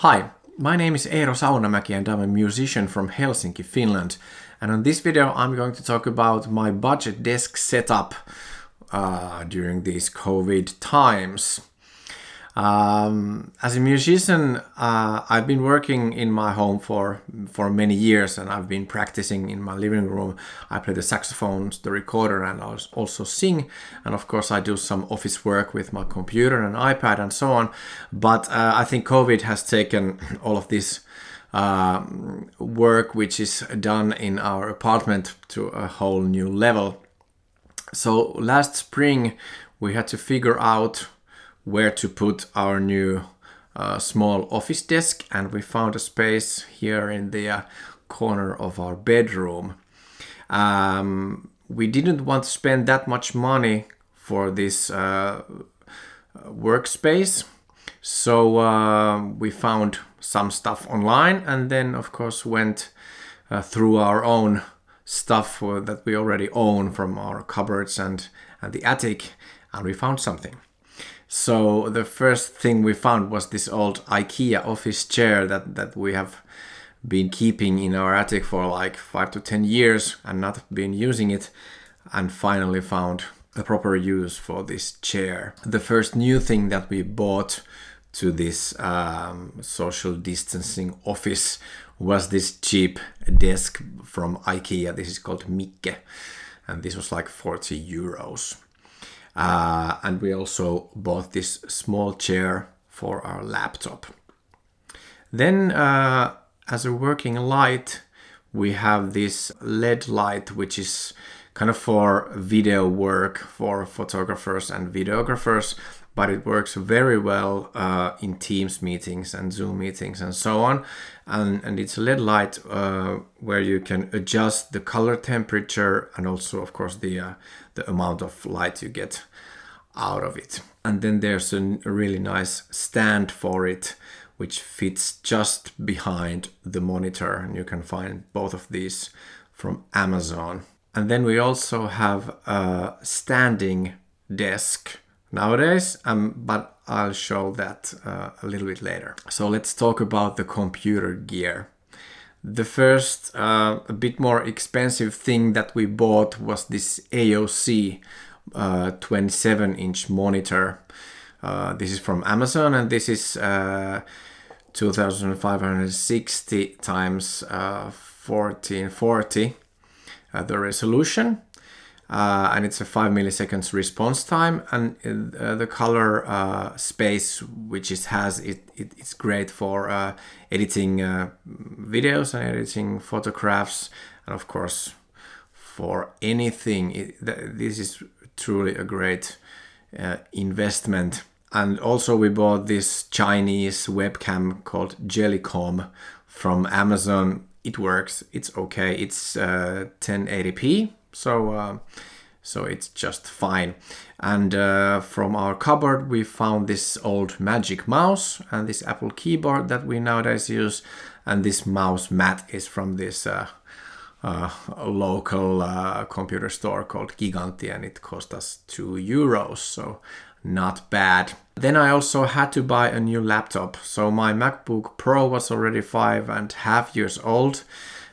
Hi, my name is Eero Saunamäki and I'm a musician from Helsinki, Finland. And on this video I'm going to talk about my budget desk setup during these COVID times. As a musician, I've been working in my home for many years and I've been practicing in my living room. I play the saxophones, the recorder, and I also sing. And of course I do some office work with my computer and iPad and so on. But I think COVID has taken all of this work which is done in our apartment to a whole new level. So last spring we had to figure out where to put our new small office desk, and we found a space here in the corner of our bedroom. We didn't want to spend that much money for this workspace, so we found some stuff online and then of course went through our own stuff that we already own from our cupboards and the attic, and we found something. So the first thing we found was this old IKEA office chair that we have been keeping in our attic for like 5 to 10 years and not been using it, and finally found a proper use for this chair. The first new thing that we bought to this social distancing office was this cheap desk from IKEA. This is called Mikke, and this was like 40 euros. And we also bought this small chair for our laptop. Then as a working light, we have this LED light, which is kind of for video work for photographers and videographers, but it works very well in Teams meetings and Zoom meetings and so on. And it's a LED light where you can adjust the color temperature and also, of course, the amount of light you get out of it. And then there's a really nice stand for it, which fits just behind the monitor. And you can find both of these from Amazon. And then we also have a standing desk nowadays, but I'll show that a little bit later. So let's talk about the computer gear. The first, a bit more expensive thing that we bought was this AOC 27-inch monitor. This is from Amazon, and this is 2560 times 1440 the resolution. And it's a 5 milliseconds response time, and the color space which it has, it's great for editing videos and editing photographs, and of course for anything. This is truly a great investment. And also we bought this Chinese webcam called Jellycom from Amazon. It works, it's okay, it's 1080p. So it's just fine. And from our cupboard we found this old Magic Mouse and this Apple keyboard that we nowadays use, and this mouse mat is from this local computer store called Gigantti, and it cost us 2 euros, so not bad. Then I also had to buy a new laptop. So my MacBook Pro was already 5.5 years old,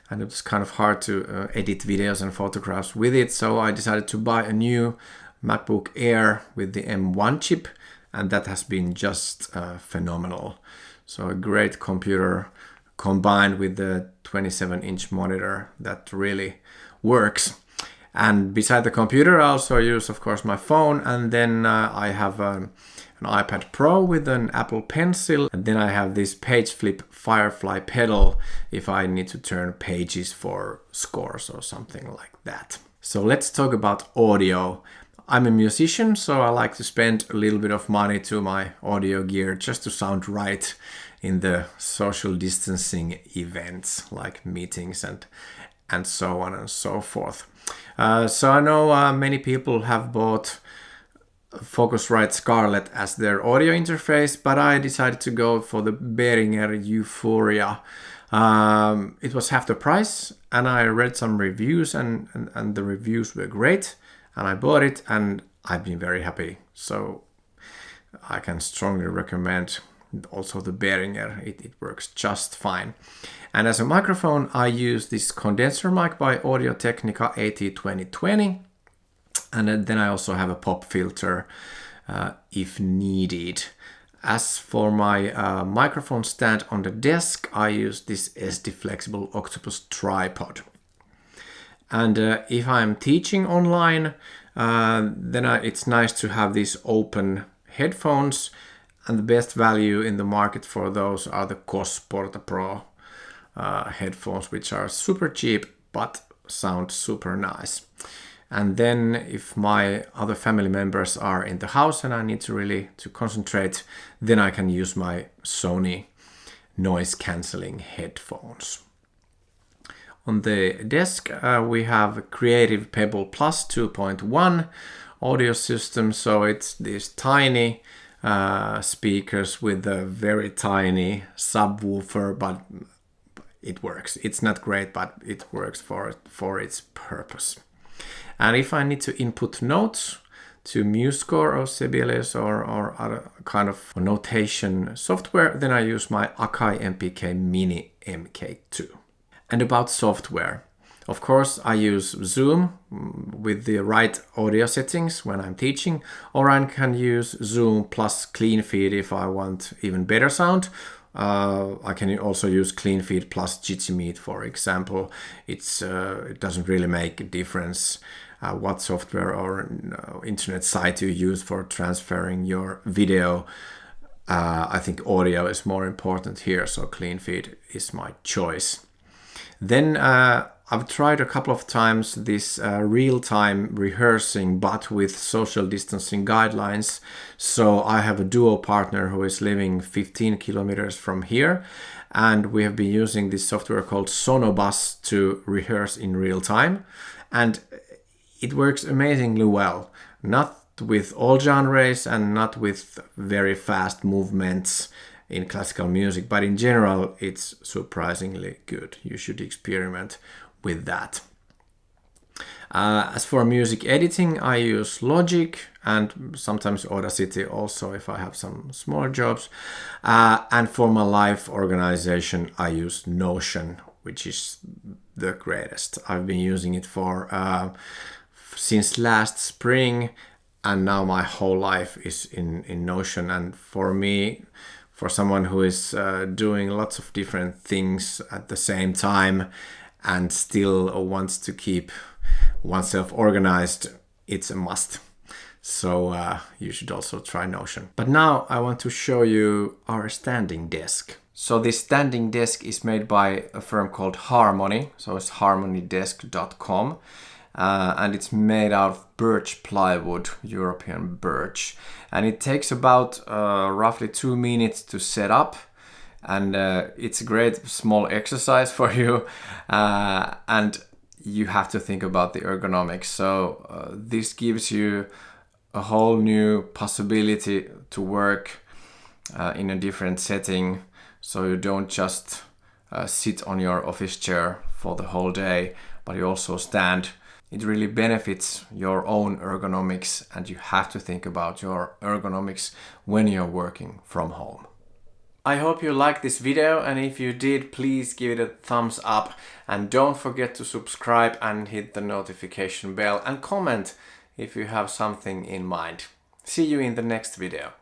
and it was kind of hard to edit videos and photographs with it. So I decided to buy a new MacBook Air with the M1 chip, and that has been just phenomenal. So a great computer combined with the 27-inch monitor that really works. And beside the computer I also use, of course, my phone, and then I have an iPad Pro with an Apple Pencil, and then I have this page flip Firefly pedal if I need to turn pages for scores or something like that. So let's talk about audio. I'm a musician, so I like to spend a little bit of money to my audio gear just to sound right in the social distancing events like meetings and so on and so forth. So I know many people have bought Focusrite Scarlett as their audio interface, but I decided to go for the Behringer Euphoria. It was half the price, and I read some reviews, and the reviews were great, and I bought it, and I've been very happy. So I can strongly recommend also the Behringer, it works just fine. And as a microphone, I use this condenser mic by Audio-Technica AT2020. And then I also have a pop filter if needed. As for my microphone stand on the desk, I use this SD Flexible Octopus tripod. And if I'm teaching online, then it's nice to have these open headphones. And the best value in the market for those are the COS Porta Pro headphones, which are super cheap but sound super nice. And then if my other family members are in the house and I need to concentrate, then I can use my Sony noise cancelling headphones. On the desk, we have Creative Pebble Plus 2.1 audio system. So it's these tiny speakers with a very tiny subwoofer, but it works. It's not great, but it works for its purpose. And if I need to input notes to MuseScore or Sibelius or other kind of notation software, then I use my Akai MPK Mini MK2. And about software, of course, I use Zoom with the right audio settings when I'm teaching, or I can use Zoom plus CleanFeed if I want even better sound. I can also use CleanFeed plus Jitsi for example. It doesn't really make a difference what software or internet site you use for transferring your video. I think audio is more important here, so CleanFeed is my choice. Then I've tried a couple of times this real-time rehearsing, but with social distancing guidelines. So I have a duo partner who is living 15 kilometers from here, and we have been using this software called Sonobus to rehearse in real time. And it works amazingly well. Not with all genres and not with very fast movements in classical music, but in general it's surprisingly good. You should experiment with that. As for music editing, I use Logic and sometimes Audacity also if I have some smaller jobs. And for my life organization, I use Notion, which is the greatest. I've been using it for since last spring, and now my whole life is in Notion. And for me, for someone who is doing lots of different things at the same time and still wants to keep oneself organized, it's a must. So you should also try Notion. But now I want to show you our standing desk. So this standing desk is made by a firm called Harmony. So it's harmonydesk.com. And it's made out of birch plywood, European birch. And it takes about roughly 2 minutes to set up. And it's a great small exercise for you. And you have to think about the ergonomics. So this gives you a whole new possibility to work in a different setting. So you don't just sit on your office chair for the whole day, but you also stand. It really benefits your own ergonomics, and you have to think about your ergonomics when you're working from home. I hope you liked this video, and if you did, please give it a thumbs up, and don't forget to subscribe and hit the notification bell and comment if you have something in mind. See you in the next video.